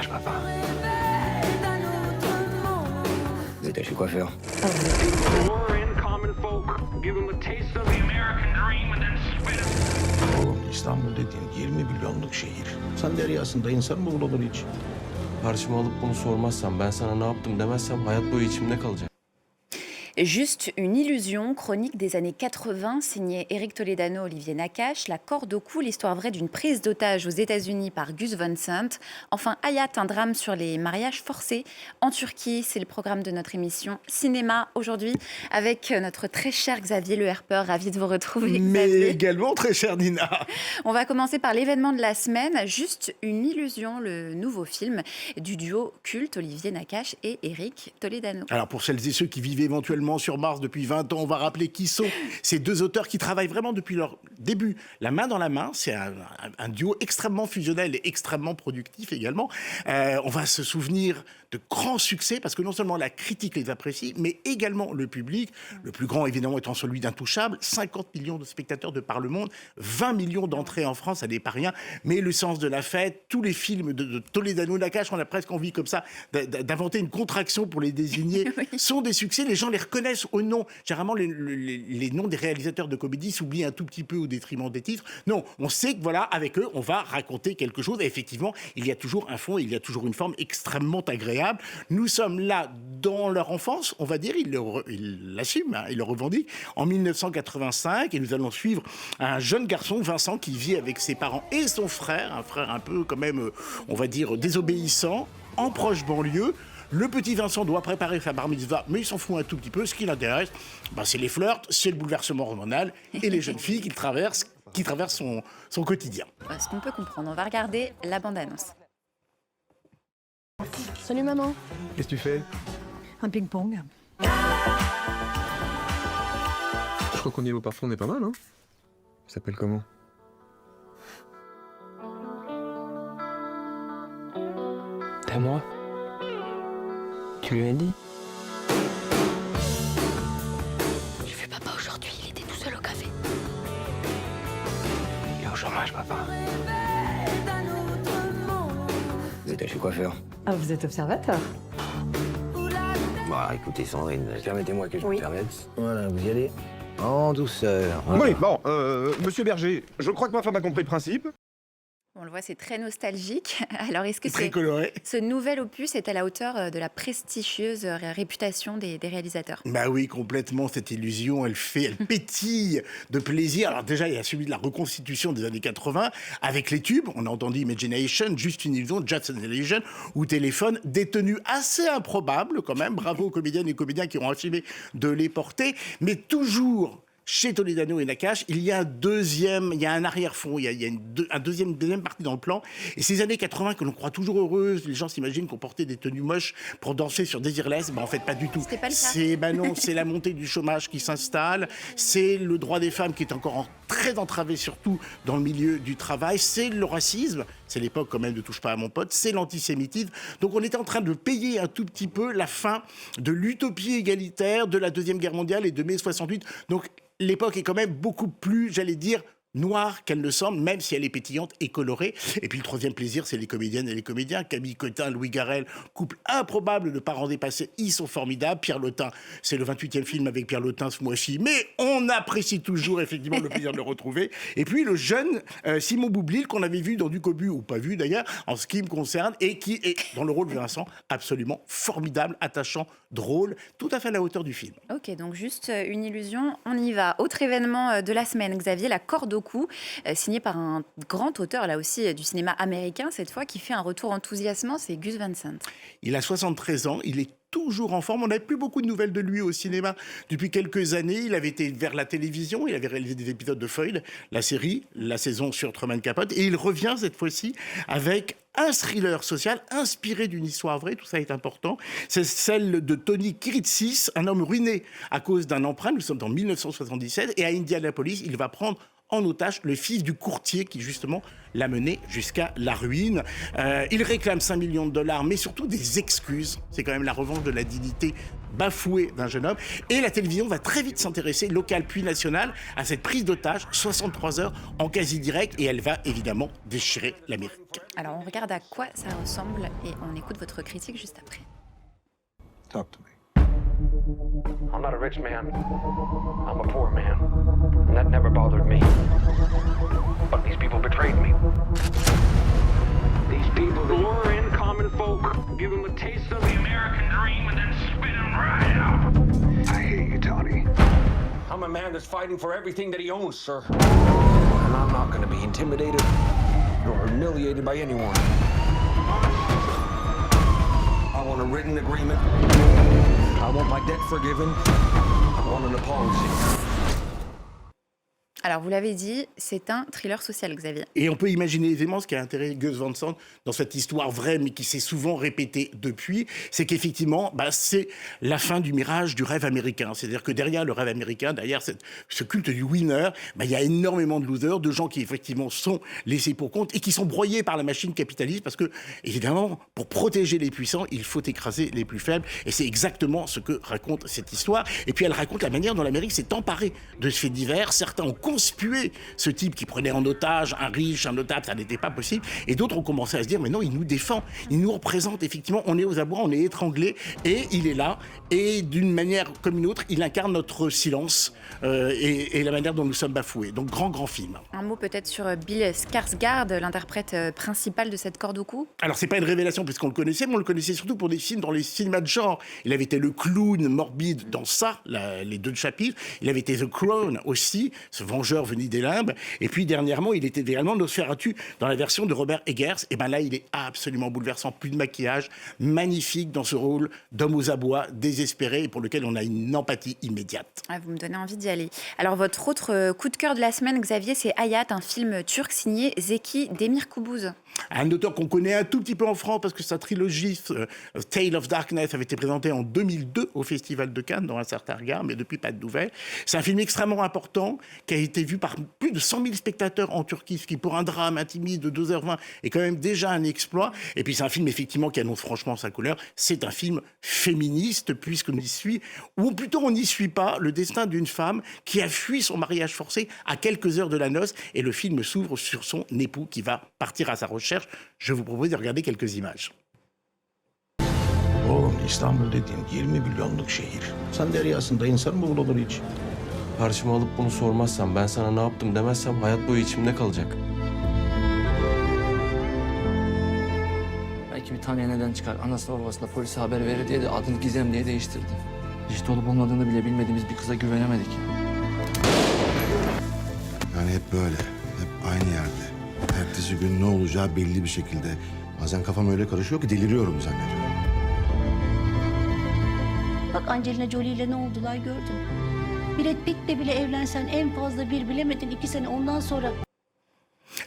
chômage, papa. Vous êtes chez coiffeur. Oğlum İstanbul dediğin 20 milyonluk şehir. Sen deryasında insan mı bulunur hiç? Karşıma alıp bunu sormazsam, ben sana ne yaptım demezsem hayat boyu içimde kalacak. Juste une illusion, chronique des années 80, signé Éric Toledano, Olivier Nakache, La corde au cou, l'histoire vraie d'une prise d'otage aux États-Unis par Gus Van Sant. Enfin, Hayat, un drame sur les mariages forcés en Turquie. C'est le programme de notre émission Cinéma aujourd'hui avec notre très cher Xavier Le Herpeur. Ravi de vous retrouver, Mais Xavier. également très cher Nina. On va commencer par l'événement de la semaine, Juste une illusion, le nouveau film du duo culte Olivier Nakache et Éric Toledano. Alors pour celles et ceux qui vivent éventuellement sur Mars depuis 20 ans, on va rappeler qui sont ces deux auteurs qui travaillent vraiment depuis leur début, la main dans la main. C'est un duo extrêmement fusionnel et extrêmement productif également. On va se souvenir de grands succès parce que non seulement la critique les apprécie, mais également le public. Le plus grand évidemment étant celui d'Intouchable, 50 millions de spectateurs de par le monde, 20 millions d'entrées en France, ça n'est pas rien. Mais Le sens de la fête, tous les films de Toledano, Nakache, on a presque envie comme ça d'inventer une contraction pour les désigner, sont des succès. Les gens les reconnaissent au nom. Généralement, les noms des réalisateurs de comédie s'oublient un tout petit peu au détriment des titres. Non, on sait que voilà, avec eux, on va raconter quelque chose. Et effectivement, il y a toujours un fond, il y a toujours une forme extrêmement agréable. Nous sommes là dans leur enfance, on va dire, ils l'assument, hein, ils le revendiquent, en 1985. Et nous allons suivre un jeune garçon, Vincent, qui vit avec ses parents et son frère, un frère un peu quand même, on va dire, désobéissant, en proche banlieue. Le petit Vincent doit préparer sa bar mitzvah, mais il s'en fout un tout petit peu. Ce qui l'intéresse, c'est les flirts, c'est le bouleversement hormonal et les jeunes filles qui traversent son quotidien. Ce qu'on peut comprendre, on va regarder la bande-annonce. Salut maman. Qu'est-ce que tu fais? Un ping-pong. Je crois qu'au niveau parfum, on est pas mal, hein? Ça s'appelle comment? T'as moi? Tu lui as dit? J'ai vu papa aujourd'hui, il était tout seul au café. Il est au chômage, papa. Vous êtes chez coiffeur. Ah, vous êtes observateur? Bah écoutez Sandrine, permettez-moi que je me permette. Voilà, vous y allez en douceur. Voilà. Oui, bon, monsieur Berger, je crois que ma femme a compris le principe. On le voit, c'est très nostalgique. Alors, est-ce que Très coloré. ce nouvel opus est à la hauteur de la prestigieuse réputation des réalisateurs? Bah oui, complètement, cette illusion, elle pétille de plaisir. Alors déjà, il y a celui de la reconstitution des années 80, avec les tubes, on a entendu Imagination, Juste une illusion, Just an Illusion, ou Téléphone, des tenues assez improbables quand même, bravo aux comédiennes et comédiens qui ont assumé de les porter, mais toujours... Chez Toledano et Nakache, il y a un arrière-fond, il y a une deuxième partie dans le plan. Et ces années 80 que l'on croit toujours heureuses, les gens s'imaginent qu'on portait des tenues moches pour danser sur Desireless. En fait, pas du tout. C'était pas le cas. Non, c'est la montée du chômage qui s'installe, c'est le droit des femmes qui est encore très entravé, surtout dans le milieu du travail, c'est le racisme, c'est l'époque quand même de Touche pas à mon pote, c'est l'antisémitisme. Donc on était en train de payer un tout petit peu la fin de l'utopie égalitaire de la Deuxième Guerre mondiale et de mai 68. Donc l'époque est quand même beaucoup plus, j'allais dire, noire qu'elle ne semble, même si elle est pétillante et colorée. Et puis le troisième plaisir, c'est les comédiennes et les comédiens. Camille Cotin, Louis Garrel, couple improbable de parents dépassés, ils sont formidables. Pierre Lotin, c'est le 28e film avec Pierre Lotin ce mois-ci, mais on apprécie toujours effectivement le plaisir de le retrouver. Et puis le jeune Simon Boublil, qu'on avait vu dans Du Cobu, ou pas vu d'ailleurs, en ce qui me concerne, et qui est dans le rôle de Vincent absolument formidable, attachant, drôle, tout à fait à la hauteur du film. Ok, donc juste une illusion, on y va. Autre événement de la semaine, Xavier, La corde au cou, signé par un grand auteur, là aussi, du cinéma américain, cette fois, qui fait un retour enthousiasmant, c'est Gus Van Sant. Il a 73 ans, il est toujours en forme. On n'avait plus beaucoup de nouvelles de lui au cinéma depuis quelques années. Il avait été vers la télévision, il avait réalisé des épisodes de Feud, la série, la saison sur Truman Capote, et il revient cette fois-ci avec un thriller social inspiré d'une histoire vraie, tout ça est important. C'est celle de Tony Kiritsis, un homme ruiné à cause d'un emprunt. Nous sommes en 1977 et à Indianapolis, il va prendre en otage le fils du courtier qui justement l'a mené jusqu'à la ruine. Il réclame 5 millions de dollars, mais surtout des excuses. C'est quand même la revanche de la dignité bafouée d'un jeune homme. Et la télévision va très vite s'intéresser, locale puis nationale, à cette prise d'otage, 63 heures en quasi-direct, et elle va évidemment déchirer l'Amérique. Alors on regarde à quoi ça ressemble et on écoute votre critique juste après. Talk to me. I'm not a rich man. I'm a poor man. And that never bothered me. But these people betrayed me. These people lure in common folk, give them a taste of the American dream, and then spit them right out. I hate you, Tony. I'm a man that's fighting for everything that he owns, sir. And I'm not going to be intimidated or humiliated by anyone. I want a written agreement. I want my debt forgiven. I want an apology. Alors, vous l'avez dit, c'est un thriller social, Xavier. Et on peut imaginer aisément ce qui a intéressé Gus Van Sant dans cette histoire vraie, mais qui s'est souvent répétée depuis, c'est qu'effectivement, c'est la fin du mirage du rêve américain. C'est-à-dire que derrière le rêve américain, derrière ce culte du winner, il y a énormément de losers, de gens qui effectivement sont laissés pour compte et qui sont broyés par la machine capitaliste, parce que, évidemment, pour protéger les puissants, il faut écraser les plus faibles. Et c'est exactement ce que raconte cette histoire. Et puis elle raconte la manière dont l'Amérique s'est emparée de ce fait divers. Certains ont conspué ce type qui prenait en otage un riche, un notable, ça n'était pas possible. Et d'autres ont commencé à se dire, mais non, il nous défend, il nous représente, effectivement, on est aux abois, on est étranglés, et il est là. Et d'une manière comme une autre, il incarne notre silence et la manière dont nous sommes bafoués. Donc, grand film. Un mot peut-être sur Bill Skarsgård, l'interprète principal de cette corde au cou. Alors, c'est pas une révélation puisqu'on le connaissait, mais on le connaissait surtout pour des films dans les cinémas de genre. Il avait été le clown morbide dans ça, les 2 chapitres. Il avait été The Crown aussi, ce vengeur venu des limbes. Et puis, dernièrement, il était également Nosferatu dans la version de Robert Eggers. Et là, il est absolument bouleversant. Plus de maquillage, magnifique dans ce rôle d'homme aux abois, désespéré, et pour lequel on a une empathie immédiate. Ah, vous me donnez envie d'y aller. Alors, votre autre coup de cœur de la semaine, Xavier, c'est Hayat, un film turc signé Zeki Demirkubuz. Un auteur qu'on connaît un tout petit peu en France parce que sa trilogie Tale of Darkness avait été présentée en 2002 au Festival de Cannes dans un certain regard, mais depuis pas de nouvelles. C'est un film extrêmement important qui a été vu par plus de 100 000 spectateurs en Turquie, ce qui pour un drame intimiste de 2h20 est quand même déjà un exploit. Et puis c'est un film effectivement qui annonce franchement sa couleur. C'est un film féministe puisqu'on y suit, ou plutôt on n'y suit pas, le destin d'une femme qui a fui son mariage forcé à quelques heures de la noce, et le film s'ouvre sur son époux qui va partir à sa recherche. Je vous propose de regarder quelques images. Oğlum İstanbul dediğin 20 milyonluk şehir. Sen deryasında insan mı bulunur hiç? Karşıma alıp bunu sormazsam, ben sana ne yaptım demezsem hayat boyu içimde kalacak. Belki bir taneye neden çıkar. Anasına babasına polise haber verir diye de adını Gizem diye değiştirdi. Eşit olup olmadığını bile bilmediğimiz bir kıza güvenemedik. Yani hep böyle, hep aynı yerde. Ertesi gün ne olacağı belli bir şekilde. Bazen kafam öyle karışıyor ki deliriyorum zannediyorum. Bak Angelina Jolie ile ne oldular gördün. Brad Pitt'le bile evlensen en fazla bir bilemedin 2 sene ondan sonra.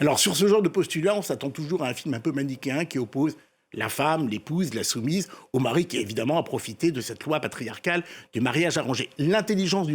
Alors sur ce genre de postulat, on s'attend toujours à un film un peu manichéen qui oppose la femme, l'épouse, la soumise, au mari qui évidemment a profité de cette loi patriarcale du mariage arrangé. L'intelligence de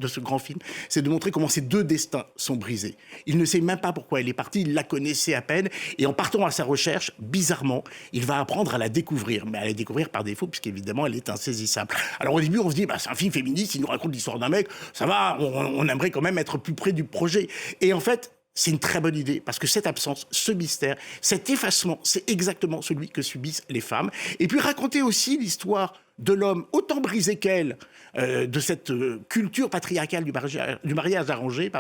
ce grand film, c'est de montrer comment ces 2 destins sont brisés. Il ne sait même pas pourquoi elle est partie, il la connaissait à peine, et en partant à sa recherche, bizarrement, il va apprendre à la découvrir, mais à la découvrir par défaut, puisqu'évidemment elle est insaisissable. Alors au début, on se dit, c'est un film féministe, il nous raconte l'histoire d'un mec, ça va, on aimerait quand même être plus près du projet. Et en fait, c'est une très bonne idée, parce que cette absence, ce mystère, cet effacement, c'est exactement celui que subissent les femmes. Et puis raconter aussi l'histoire de l'homme autant brisé qu'elle, de cette culture patriarcale du mariage arrangé,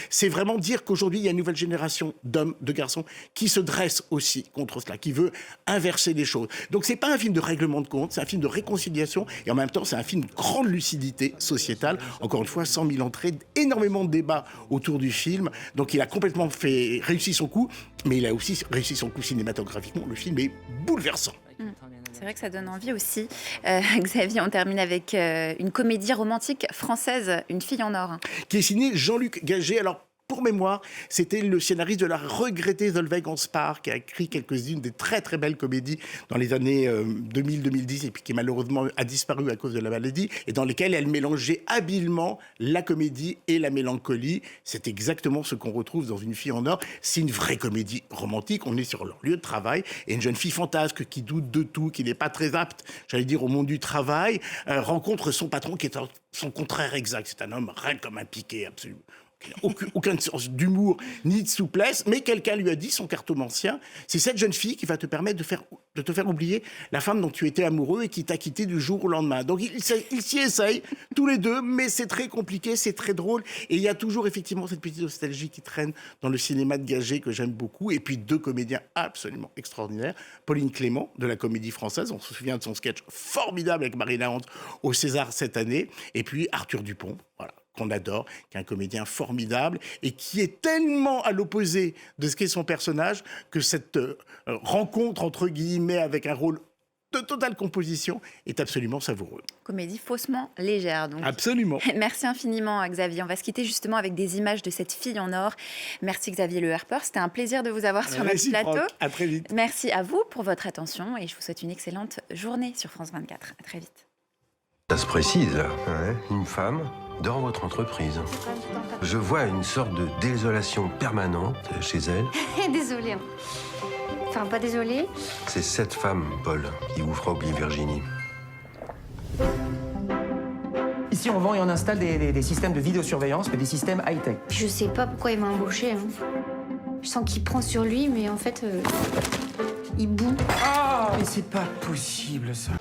c'est vraiment dire qu'aujourd'hui, il y a une nouvelle génération d'hommes, de garçons, qui se dressent aussi contre cela, qui veut inverser les choses. Donc c'est pas un film de règlement de compte, c'est un film de réconciliation, et en même temps, c'est un film de grande lucidité sociétale. Encore une fois, 100 000 entrées, énormément de débats autour du film. Donc il a complètement réussi son coup, mais il a aussi réussi son coup cinématographiquement. Le film est bouleversant. C'est vrai que ça donne envie aussi. Xavier, on termine avec une comédie romantique française, Une fille en or. Qui est signée Jean-Luc Gagé. Alors, pour mémoire, c'était le scénariste de la regrettée Solveig Anspar qui a écrit quelques-unes des très très belles comédies dans les années 2000-2010 et puis qui malheureusement a disparu à cause de la maladie et dans lesquelles elle mélangeait habilement la comédie et la mélancolie. C'est exactement ce qu'on retrouve dans Une fille en or. C'est une vraie comédie romantique. On est sur leur lieu de travail et une jeune fille fantasque qui doute de tout, qui n'est pas très apte, j'allais dire, au monde du travail, rencontre son patron qui est son contraire exact. C'est un homme raide comme un piquet, absolument. Qui n'a aucun sens d'humour ni de souplesse, mais quelqu'un lui a dit, son cartomancien, c'est cette jeune fille qui va te permettre de te faire oublier la femme dont tu étais amoureux et qui t'a quitté du jour au lendemain. Donc ils s'y essayent, tous les deux, mais c'est très compliqué, c'est très drôle, et il y a toujours effectivement cette petite nostalgie qui traîne dans le cinéma de Gagé que j'aime beaucoup, et puis deux comédiens absolument extraordinaires. Pauline Clément, de la Comédie Française, on se souvient de son sketch formidable avec Marina Hante au César cette année, et puis Arthur Dupont, voilà, qu'on adore, qui est un comédien formidable et qui est tellement à l'opposé de ce qu'est son personnage que cette rencontre, entre guillemets, avec un rôle de totale composition est absolument savoureux. Comédie faussement légère, donc. Absolument. Merci infiniment, Xavier. On va se quitter justement avec des images de cette fille en or. Merci, Xavier Le Harper. C'était un plaisir de vous avoir sur notre plateau. À très vite. Merci à vous pour votre attention et je vous souhaite une excellente journée sur France 24. À très vite. Ça se précise, là. Ouais, une femme dans votre entreprise. Je vois une sorte de désolation permanente chez elle. Désolée. Enfin, pas désolée. C'est cette femme, Paul, qui vous fera oublier Virginie. Ici, on vend et on installe des systèmes de vidéosurveillance, mais des systèmes high-tech. Je sais pas pourquoi il m'a embauché. Hein. Je sens qu'il prend sur lui, mais en fait, il boue. Ah, mais c'est pas possible, ça.